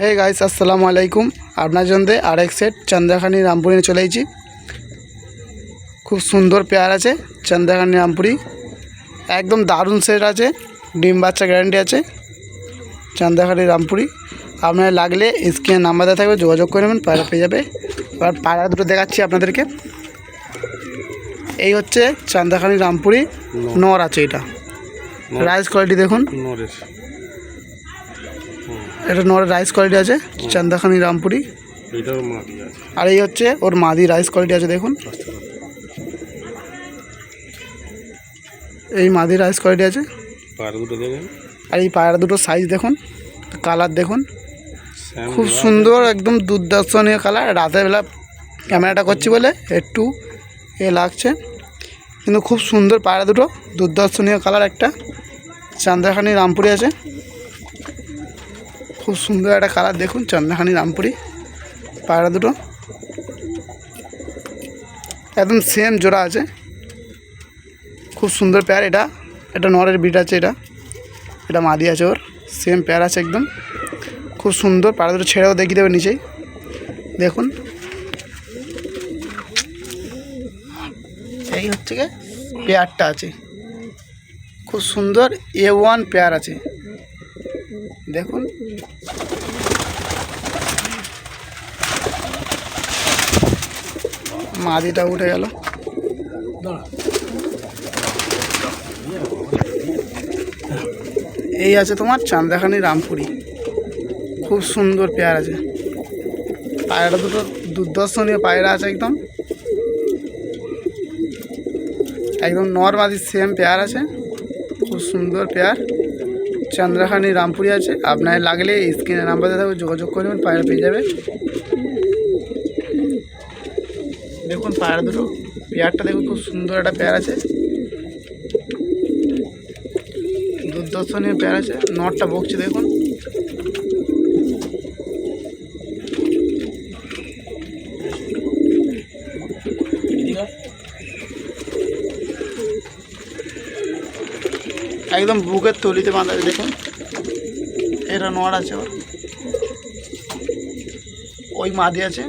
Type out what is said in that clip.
Hey guys আসসালামু আলাইকুম। আপনার জন্য আরেক সেট চন্দ্রখানি রামপুরি নিয়ে চলে এসেছি। খুব সুন্দর পেয়ার আছে চন্দ্রখানি রামপুরি, একদম দারুণ সেট আছে, ডিম বাচ্চা গ্যারান্টি আছে। চন্দ্রখানি রামপুরি আপনার লাগলে স্ক্রিনে নাম্বার দেওয়া থাকবে, যোগাযোগ করে নেবেন, পায়রা পেয়ে যাবে। এবার পায়রা দুটো দেখাচ্ছি আপনাদেরকে। এই হচ্ছে চন্দ্রখানি রামপুরি, নর আছে। এটা রাইস কোয়ালিটি দেখুন, এটা নরের রাইস কোয়ালিটি আছে চন্দ্রখানি রামপুরি। আর এই হচ্ছে ওর মাদি রাইস কোয়ালিটি আছে, দেখুন এই মাদি রাইস কোয়ালিটি আছে। আর এই পায়রা দুটো সাইজ দেখুন, কালার দেখুন, খুব সুন্দর, একদম দুর্দর্শনীয় কালার। রাতের বেলা ক্যামেরাটা করছি বলে একটু লাগছে, কিন্তু খুব সুন্দর পায়রা দুটো, দুর্দর্শনীয় কালার। একটা চন্দ্রখানি রামপুরি আছে, খুব সুন্দর একটা কালার দেখুন। চন্দ্রখানি রামপুরি পায়রা দুটো একদম সেম জোড়া আছে, খুব সুন্দর পেয়ার। এটা নরের বিট আছে, এটা মাদি আছে, ওর সেম পেয়ার আছে একদম, খুব সুন্দর। পায়রা দুটো ছেড়েও দেখিয়ে দেবে নিচেই দেখুন। এই হচ্ছে গিয়ে পেয়ারটা আছে, খুব সুন্দর A1 পেয়ার আছে দেখুন। মাদিটা উঠে গেল। এই আছে তোমার চন্দ্রখানি রামপুরি, খুব সুন্দর পেয়ার আছে। পায়রা দুটো দুর্দর্শনীয় পায়রা আছে, একদম একদম নর মাদি সেম পেয়ার আছে, খুব সুন্দর পেয়ার। চন্দ্রখানি রামপুরি আছে। আপনার লাগলে স্ক্রিনে নাম্বার দেওয়া থাকবে, যোগাযোগ করবেন, পায়রা পেয়ে যাবে। দেখুন পায়রা দুটো, পেয়ারটা দেখুন, খুব সুন্দর একটা পেয়ার আছে, দুর্দর্শনীয় পেয়ার আছে। নটটা বকছে দেখুন, একদম বুকের তলিতে বাঁধা আছে দেখুন। এটা নড় আছে, ওর ওই মাদি আছে।